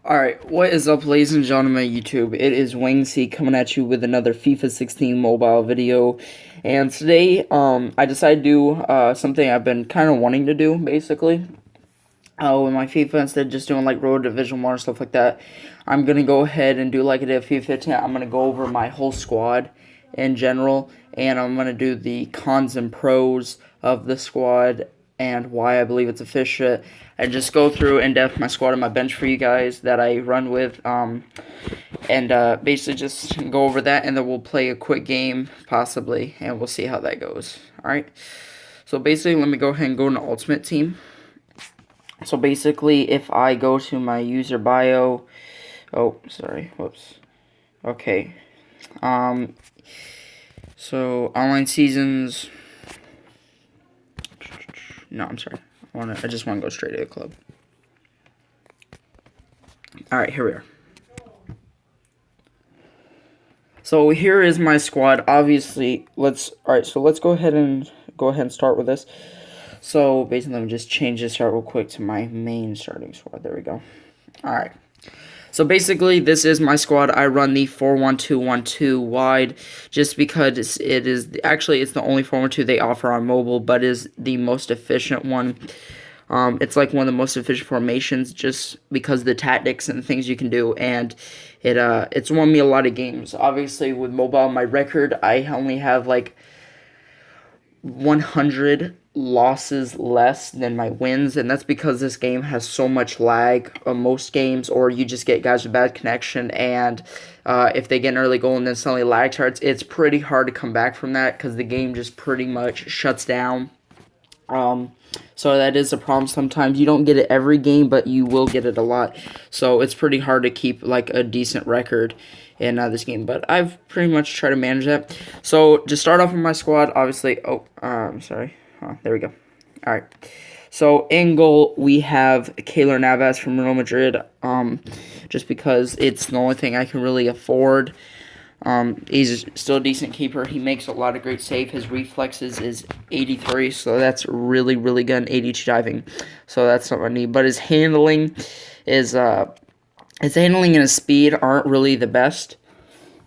Alright, what is up, ladies and gentlemen, YouTube? It is Wingsy coming at you with another FIFA 16 mobile video. And today, I decided to do something I've been kind of wanting to do, basically. With my FIFA, instead of just doing like Road Division 1 or stuff like that, I'm going to go ahead and do like I did at FIFA 15. I'm going to go over my whole squad in general, and I'm going to do the cons and pros of the squad and why I believe it's efficient. I just go through in depth my squad and my bench for you guys that I run with, and basically just go over that, and then we'll play a quick game possibly, and we'll see how that goes. All right. So basically, let me go ahead and go into Ultimate Team. So basically, if I go to my user bio, whoops. Okay. So online seasons. No, I'm sorry. I just want to go straight to the club. Alright, here we are. So here is my squad. Obviously, let's go ahead and start with this. So basically, let me just change this out real quick to my main starting squad. There we go. Alright. So basically, this is my squad. I run the 4-1-2-1-2 wide just because it's the only 4-1-2 they offer on mobile, but is the most efficient one. It's like one of the most efficient formations just because of the tactics and the things you can do, and it's won me a lot of games. Obviously, with mobile, my record, I only have like 100 losses less than my wins, and that's because this game has so much lag on most games, or you just get guys with bad connection, and if they get an early goal and then suddenly lag starts, it's pretty hard to come back from that because the game just pretty much shuts down. So that is a problem sometimes. You don't get it every game, but you will get it a lot. So it's pretty hard to keep like a decent record in this game, but I've pretty much tried to manage that. So to start off with my squad, obviously, there we go. All right. So in goal, we have Keylor Navas from Real Madrid, just because it's the only thing I can really afford. He's still a decent keeper. He makes a lot of great saves. His reflexes is 83, so that's really, really good. And 82 diving, so that's something I need. But his handling and his speed aren't really the best,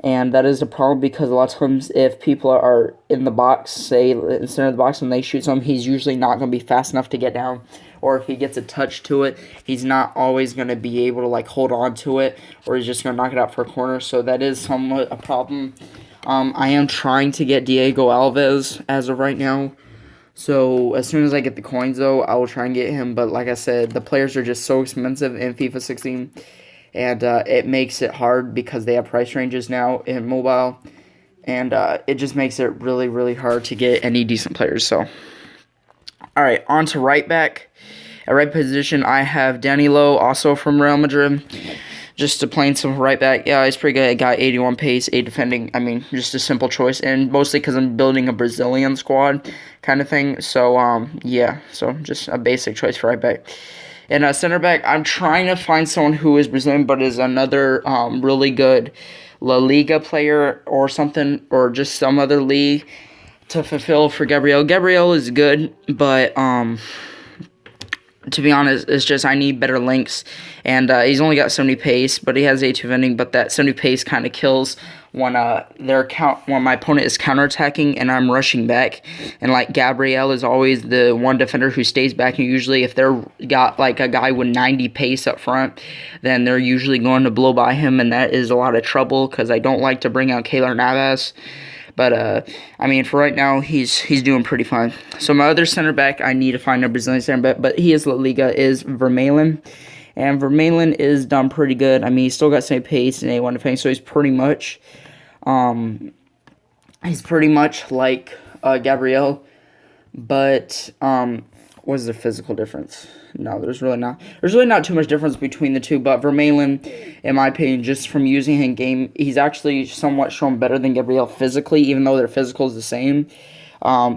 and that is a problem because a lot of times if people are in the box, say in the center of the box, and they shoot something, he's usually not going to be fast enough to get down. Or if he gets a touch to it, he's not always going to be able to like hold on to it, or he's just going to knock it out for a corner. So that is somewhat a problem. I am trying to get Diego Alves as of right now. So as soon as I get the coins, though, I will try and get him. But like I said, the players are just so expensive in FIFA 16, and it makes it hard because they have price ranges now in mobile, and it just makes it really, really hard to get any decent players. So, all right, on to right back. At right position, I have Danilo, also from Real Madrid. Just to plain simple right back. Yeah, he's pretty good. I got 81 pace, 8 defending. I mean, just a simple choice. And mostly because I'm building a Brazilian squad kind of thing. So, yeah. So, just a basic choice for right back. And center back, I'm trying to find someone who is Brazilian but is another really good La Liga player or something, or just some other league to fulfill for Gabriel. Gabriel is good, but to be honest, it's just I need better links, and he's only got 70 pace, but he has 82 vending, but that 70 pace kind of kills when my opponent is counterattacking and I'm rushing back, and like Gabriel is always the one defender who stays back, and usually if they're got like a guy with 90 pace up front, then they're usually going to blow by him, and that is a lot of trouble because I don't like to bring out Keylor Navas. But, I mean, for right now, he's doing pretty fine. So my other center back, I need to find a Brazilian center back, but he is La Liga, is Vermaelen. And Vermaelen is done pretty good. I mean, he's still got same pace and A1 defending, so he's pretty much like Gabriel. But, what's the physical difference? No, there's really not too much difference between the two, but Vermaelen, in my opinion, just from using him in game, he's actually somewhat shown better than Gabriel physically, even though their physical is the same.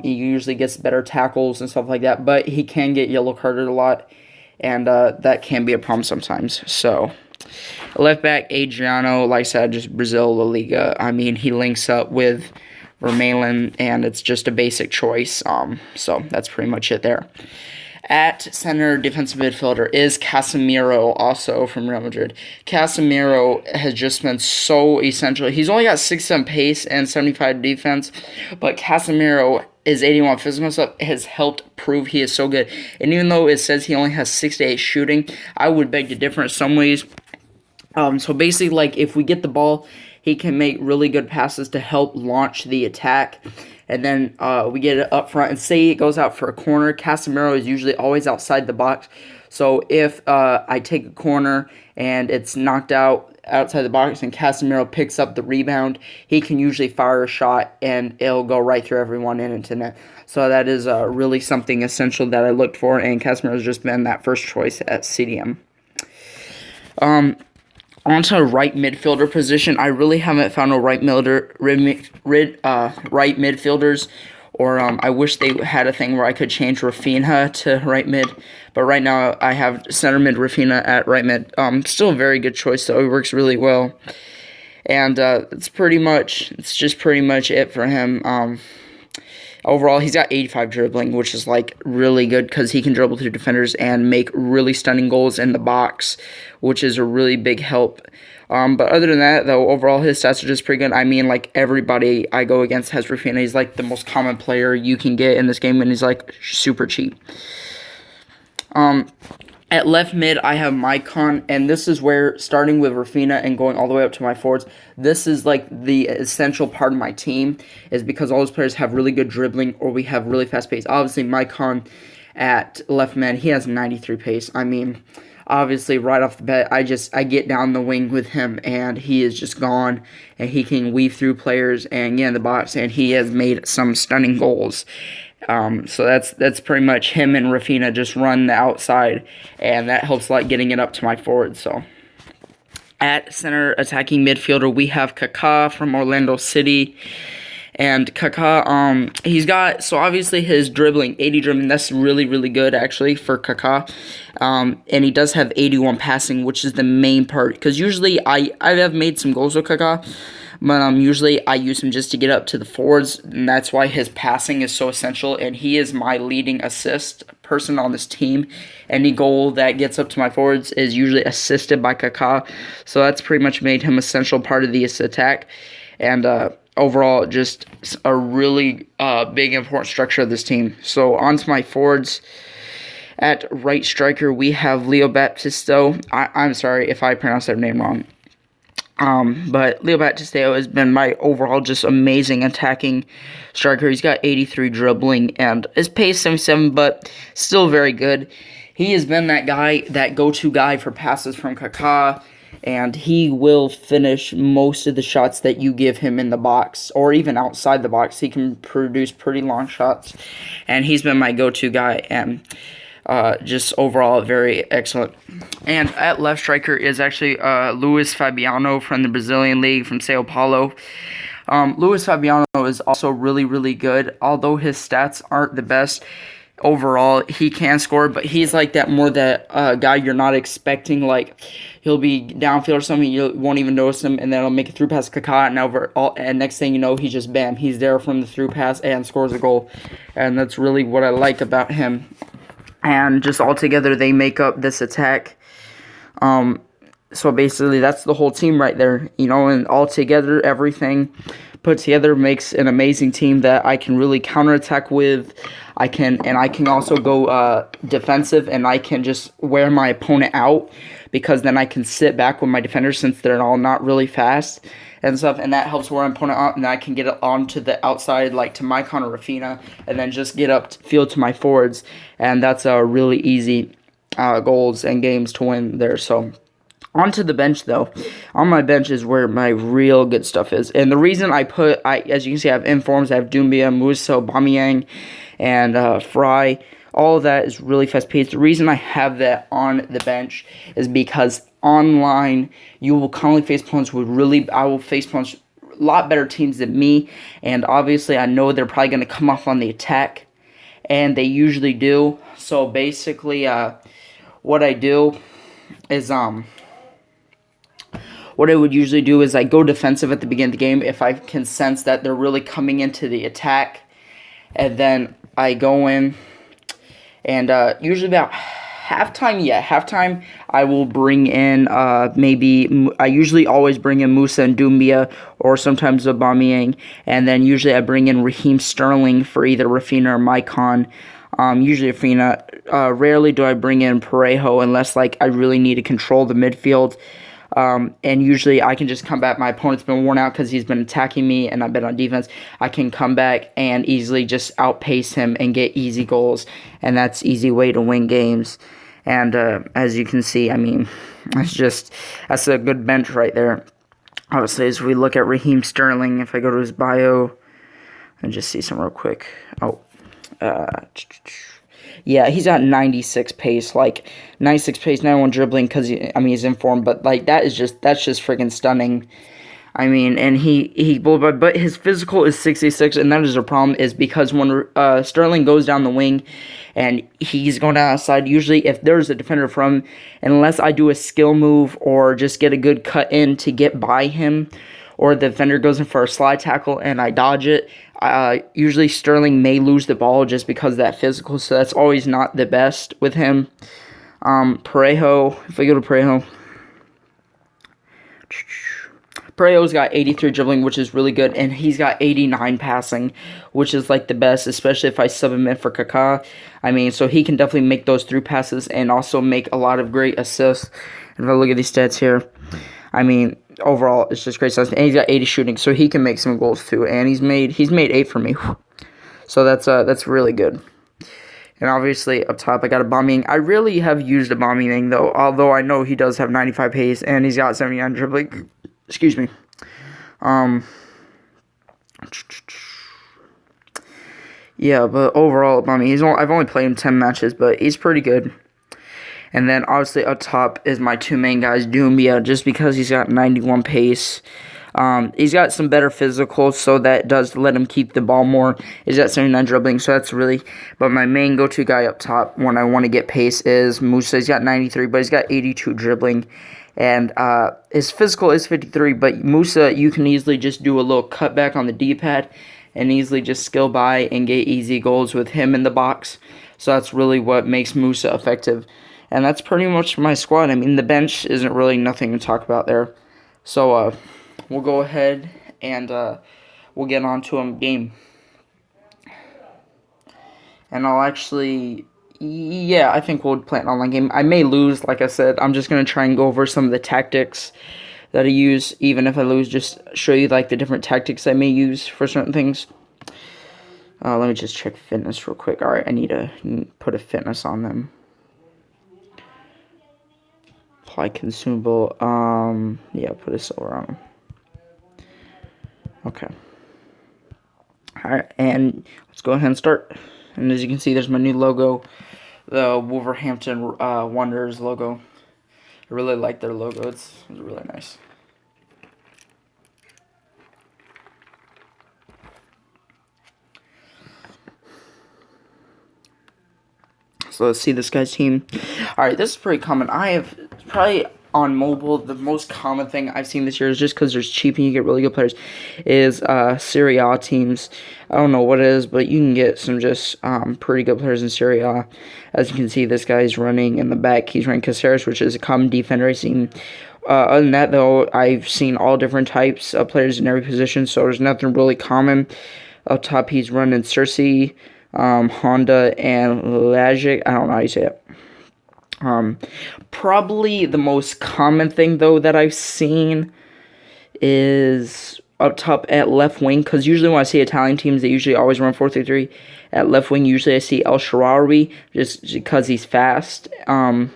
He usually gets better tackles and stuff like that, but he can get yellow carded a lot, and that can be a problem sometimes. So, left back, Adriano, like I said, just Brazil, La Liga. I mean, he links up with Vermaelen, and it's just a basic choice. So that's pretty much it there. At center defensive midfielder is Casemiro, also from Real Madrid. Casemiro has just been so essential. He's only got 6'7" pace and 75 defense, but Casemiro, his 81 physical stuff has helped prove he is so good. And even though it says he only has 68 shooting, I would beg to differ in some ways. So basically, like, if we get the ball, he can make really good passes to help launch the attack. And then we get it up front, and say it goes out for a corner. Casemiro is usually always outside the box. So if I take a corner and it's knocked out outside the box and Casemiro picks up the rebound, he can usually fire a shot and it'll go right through everyone and into net. So that is really something essential that I looked for, and Casemiro's just been that first choice at CDM. Onto right midfielder position, I really haven't found a right midfielders, or I wish they had a thing where I could change Rafinha to right mid, but right now I have center mid Rafinha at right mid. Still a very good choice, though. It works really well, and it's just pretty much it for him. Overall, he's got 85 dribbling, which is like really good because he can dribble through defenders and make really stunning goals in the box, which is a really big help. But other than that, though, overall his stats are just pretty good. I mean, like, everybody I go against has Rafinha. He's like the most common player you can get in this game, and he's like super cheap. At left mid, I have Maicon, and this is where, starting with Rafinha and going all the way up to my forwards, this is like the essential part of my team, is because all those players have really good dribbling or we have really fast pace. Obviously, Maicon at left mid, he has 93 pace. I mean, obviously, right off the bat, I get down the wing with him, and he is just gone, and he can weave through players and get in the box, and he has made some stunning goals. So that's pretty much him and Rafinha just run the outside, and that helps a lot getting it up to my forward. So at center attacking midfielder, we have Kaká from Orlando City. And Kaká, he's got, so obviously his dribbling, 80 dribbling, that's really, really good, actually, for Kaká. And he does have 81 passing, which is the main part. Because usually I have made some goals with Kaká, but usually I use him just to get up to the forwards, and that's why his passing is so essential, and he is my leading assist person on this team. Any goal that gets up to my forwards is usually assisted by Kaká, so that's pretty much made him an essential part of this attack. And overall, just a really big, important structure of this team. So on to my forwards. At right striker, we have Leo Baptisteo. I'm sorry if I pronounced that name wrong. But Leo Baptisteo has been my overall just amazing attacking striker. He's got 83 dribbling and his pace 77, but still very good. He has been that guy, that go-to guy for passes from Kaká, and he will finish most of the shots that you give him in the box or even outside the box. He can produce pretty long shots, and he's been my go-to guy, and just overall very excellent. And at left striker is actually Luis Fabiano from the Brazilian league from Sao Paulo. Luis Fabiano is also really, really good. Although his stats aren't the best overall, he can score, but he's like that more that guy you're not expecting. Like, he'll be downfield or something, you won't even notice him, and then he'll make a through pass Kaká, and next thing you know, he just bam, he's there from the through pass and scores a goal. And that's really what I like about him. And just all together, they make up this attack. So basically, that's the whole team right there, and all together, everything put together makes an amazing team that I can really counterattack with. I can also go defensive, and I can just wear my opponent out, because then I can sit back with my defenders since they're all not really fast and stuff, and that helps wear my opponent out, and then I can get it onto the outside, like to Maicon or Rafinha, and then just get up field to my forwards, and that's a really easy goals and games to win there. So onto the bench, though. On my bench is where my real good stuff is, and the reason as you can see, I have informs, I have Doumbia, Musa, Aubameyang, and Fry. All of that is really fast paced. The reason I have that on the bench is because online you will commonly face opponents I will face opponents a lot better teams than me, and obviously I know they're probably going to come off on the attack, and they usually do. So basically, what I do is what I would usually do is I go defensive at the beginning of the game if I can sense that they're really coming into the attack, and then I go in And usually about halftime, I will bring in I usually always bring in Musa and Doumbia or sometimes Aubameyang, and then usually I bring in Raheem Sterling for either Rafinha or Maicon. Usually Rafinha. Rarely do I bring in Parejo unless like I really need to control the midfield. And usually I can just come back. My opponent's been worn out because he's been attacking me and I've been on defense. I can come back and easily just outpace him and get easy goals. And that's easy way to win games. And as you can see, I mean, that's a good bench right there. Obviously, as we look at Raheem Sterling, if I go to his bio and just see some real quick. Yeah, he's at 96 pace, like 96 pace, 91 dribbling because he's in form, but like that's just freaking stunning. I mean, and but his physical is 66, and that is a problem is because when Sterling goes down the wing and he's going down outside, usually if there's a defender from, unless I do a skill move or just get a good cut in to get by him, or the defender goes in for a slide tackle and I dodge it, usually Sterling may lose the ball just because of that physical, so that's always not the best with him. Parejo, if I go to Parejo's got 83 dribbling, which is really good, and he's got 89 passing, which is like the best, especially if I sub him in for Kaká. I mean, so he can definitely make those through passes and also make a lot of great assists. And if I look at these stats here, I mean, overall, it's just great stuff. And he's got 80 shooting, so he can make some goals too. And he's made 8 for me, so that's really good. And obviously up top, I got Aubameyang. I really have used Aubameyang though, although I know he does have 95 pace and he's got 79 dribbling. Excuse me. Yeah, but overall, Aubameyang, I've only played him 10 matches, but he's pretty good. And then obviously up top is my two main guys, Doumbia, just because he's got 91 pace. He's got some better physical, so that does let him keep the ball more. He's got 79 dribbling, so that's really... But my main go-to guy up top when I want to get pace is Musa. He's got 93, but he's got 82 dribbling. And his physical is 53, but Musa, you can easily just do a little cutback on the D-pad and easily just skill by and get easy goals with him in the box. So that's really what makes Musa effective. And that's pretty much my squad. I mean, the bench isn't really nothing to talk about there. So, we'll go ahead and we'll get on to a game. And I'll actually... Yeah, I think we'll play an online game. I may lose, like I said. I'm just going to try and go over some of the tactics that I use. Even if I lose, just show you like the different tactics I may use for certain things. Let me just check fitness real quick. Alright, I need to put a fitness on them. Apply consumable. Yeah, put a silver on them. Okay. Alright, and let's go ahead and start. And as you can see, there's my new logo. The Wolverhampton Wanderers logo. I really like their logo. It's really nice. So let's see this guy's team. Alright, this is pretty common. I have probably on mobile, the most common thing I've seen this year is just because there's cheap and you get really good players, is Serie A teams. I don't know what it is, but you can get some just pretty good players in Serie A. As you can see, this guy's running in the back. He's running Caceres, which is a common defender I've seen. Other than that, though, I've seen all different types of players in every position, so there's nothing really common. Up top, he's running Cersei, Honda, and Lajic. I don't know how you say it. Probably the most common thing, though, that I've seen is up top at left wing, because usually when I see Italian teams, they usually always run 4-3-3. At left wing, usually I see El Shaarawy, just because he's fast, or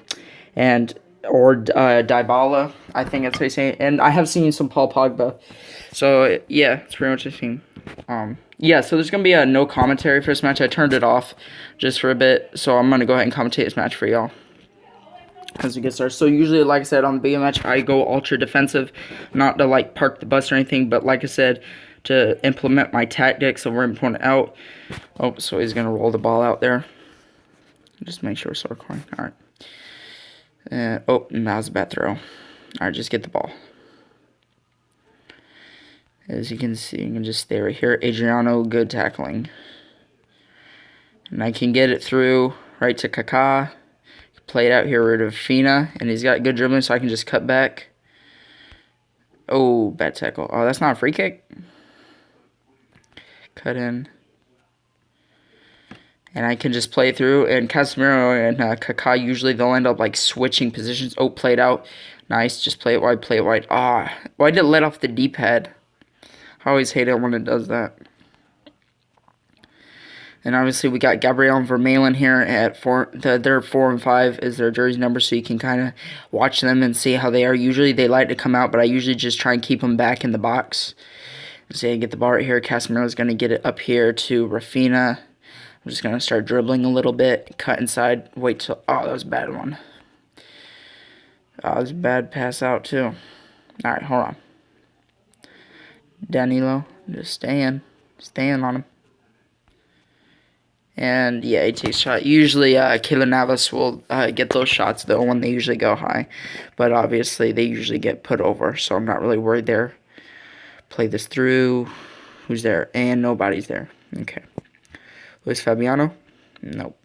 Dybala, I think that's what I say. And I have seen some Paul Pogba. So, yeah, it's pretty much the team. Yeah, so there's going to be no commentary for this match. I turned it off just for a bit, so I'm going to go ahead and commentate this match for y'all as we get started. So usually, like I said, on the beginning match, I go ultra defensive, not to like park the bus or anything, but like I said, to implement my tactics. So we're going to point it out. Oh, so he's going to roll the ball out there. Just make sure we're still recording. All right. Oh, that was a bad throw. All right, just get the ball. As you can see, you can just stay right here. Adriano, good tackling. And I can get it through right to Kaká. Play it out here rid of Fina, and he's got good dribbling, so I can just cut back. Oh, bad tackle. Oh, that's not a free kick. Cut in. And I can just play through, and Casemiro and Kaká, usually they'll end up like switching positions. Oh, played out. Nice, just play it wide, play it wide. Ah, why did it let off the D-pad? I always hate it when it does that. And obviously we got Gabriel and Vermaelen here at 4. Their 4 and 5 is their jersey number, so you can kind of watch them and see how they are. Usually they like to come out, but I usually just try and keep them back in the box. So I get the ball right here. Casemiro is going to get it up here to Rafinha. I'm just going to start dribbling a little bit, cut inside, wait till... Oh, that was a bad one. Oh, that was a bad pass out too. Alright, hold on. Danilo, just staying on him. And yeah, he takes a shot. Usually, Keylor Navas will get those shots, though, when they usually go high. But obviously, they usually get put over, so I'm not really worried there. Play this through. Who's there? And nobody's there. Okay. Luis Fabiano? Nope.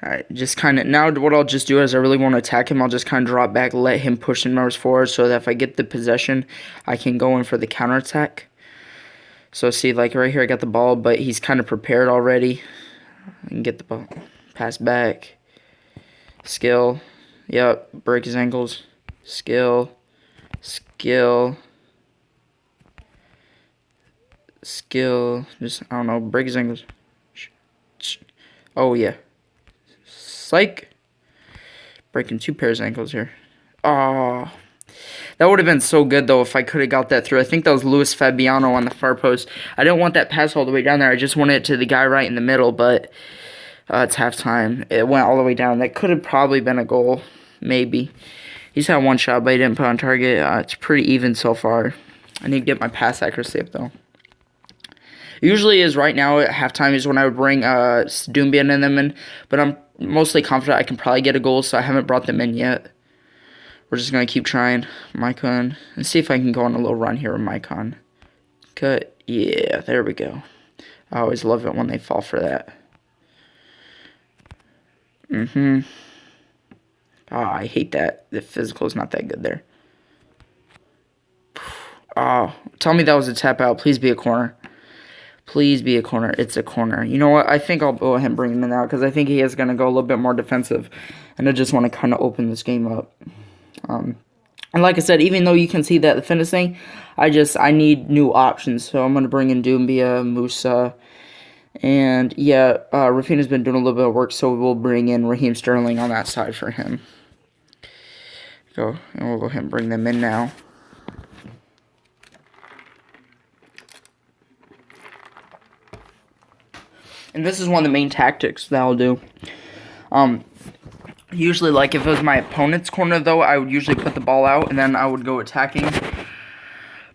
Alright, just kind of... Now, what I'll just do is I really want to attack him. I'll just kind of drop back, let him push the numbers forward, so that if I get the possession, I can go in for the counterattack. So see, like right here, I got the ball, but he's kind of prepared already. I can get the ball, pass back, skill, yep, break his ankles, skill, just, I don't know, break his ankles. Oh, yeah. Psych. Breaking 2 pairs of ankles here. Oh. That would have been so good, though, if I could have got that through. I think that was Luis Fabiano on the far post. I didn't want that pass all the way down there. I just wanted it to the guy right in the middle, but it's halftime. It went all the way down. That could have probably been a goal, maybe. He's had 1 shot, but he didn't put on target. It's pretty even so far. I need to get my pass accuracy up, though. Usually is right now at halftime is when I would bring Doumbia and them in, but I'm mostly confident I can probably get a goal, so I haven't brought them in yet. We're just going to keep trying. Maicon. And see if I can go on a little run here with Maicon. Cut. Yeah, there we go. I always love it when they fall for that. Oh, I hate that. The physical is not that good there. Oh, tell me that was a tap out. Please be a corner. Please be a corner. It's a corner. You know what? I think I'll go ahead and bring him in now because I think he is going to go a little bit more defensive. And I just want to kind of open this game up. And like I said, even though you can see that the finishing, I need new options. So I'm going to bring in Doumbia, Musa, and yeah, Rafinha's been doing a little bit of work, so we'll bring in Raheem Sterling on that side for him. And we'll go ahead and bring them in now. And this is one of the main tactics that I'll do. Usually, like, if it was my opponent's corner, though, I would usually put the ball out, and then I would go attacking.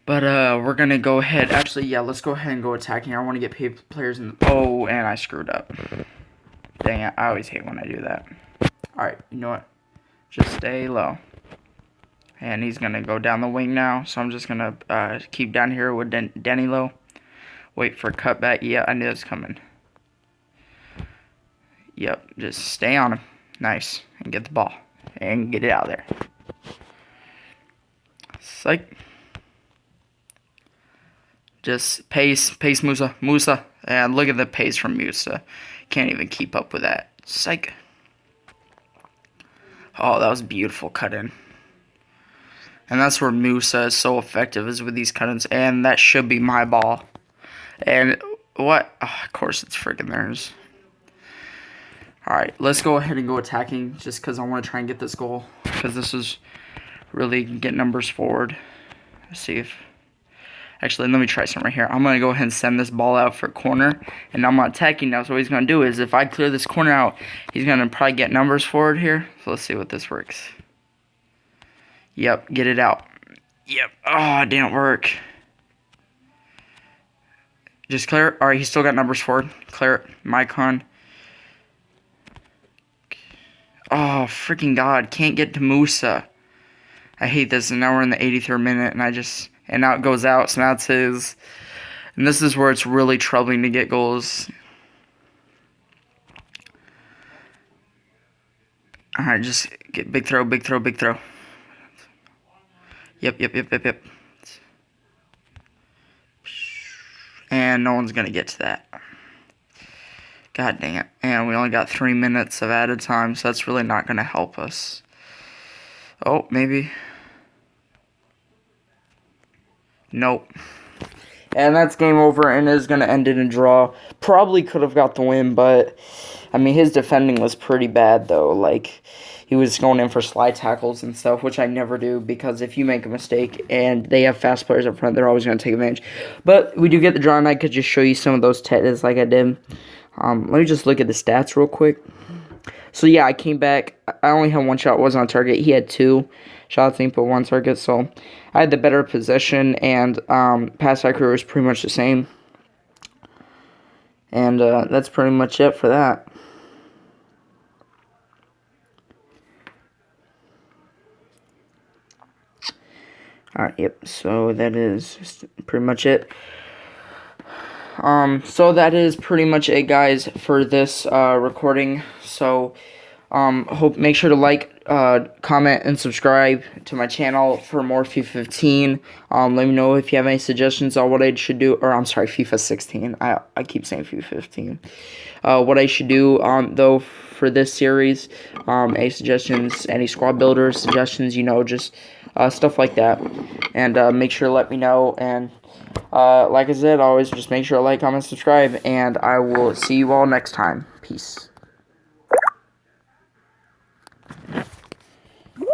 But, we're going to go ahead. Actually, yeah, let's go ahead and go attacking. I want to get players in. Oh, and I screwed up. Dang it. I always hate when I do that. Alright, you know what? Just stay low. And he's going to go down the wing now. So I'm just going to keep down here with Danilo. Wait for a cutback. Yeah, I knew it was coming. Yep, just stay on him. Nice. And get the ball. And get it out of there. Psych. Just pace Musa. And look at the pace from Musa. Can't even keep up with that. Psych. Oh, that was a beautiful cut-in. And that's where Musa is so effective, is with these cut-ins. And that should be my ball. And what? Oh, of course it's freaking theirs. Alright, let's go ahead and go attacking, just because I want to try and get this goal. Because this is really get numbers forward. Let's see if... Actually, let me try something right here. I'm going to go ahead and send this ball out for a corner. And I'm attacking now, so what he's going to do is, if I clear this corner out, he's going to probably get numbers forward here. So let's see what this works. Yep, get it out. Yep. Oh, it didn't work. Just clear it. Alright, he's still got numbers forward. Clear it. Maicon. Oh, freaking God. Can't get to Musa. I hate this. And now we're in the 83rd minute. And now it goes out. So now it's his. And this is where it's really troubling to get goals. Alright, just get big throw, big throw, big throw. Yep. And no one's gonna get to that. God dang it. And we only got 3 minutes of added time, so that's really not gonna help us. Oh, maybe. Nope. And that's game over and is going to end in a draw. Probably could have got the win, but, I mean, his defending was pretty bad, though. Like, he was going in for slide tackles and stuff, which I never do, because if you make a mistake and they have fast players up front, they're always going to take advantage. But we do get the draw, and I could just show you some of those techniques like I did. Let me just look at the stats real quick. So, yeah, I came back. I only had one shot, wasn't on target. He had 2 shots, and he put 1 target. So, I had the better position, and pass accuracy was pretty much the same. And that's pretty much it for that. Alright, yep. So, that is pretty much it. So that is pretty much it, guys, for this recording. So, make sure to like, comment, and subscribe to my channel for more FIFA 15. Let me know if you have any suggestions on what I should do, or I'm sorry, FIFA 16. I keep saying FIFA 15. What I should do, though, for this series, any suggestions, any squad builder suggestions, just stuff like that. And make sure to let me know. And like I said, always just make sure to like, comment, subscribe, and I will see you all next time. Peace.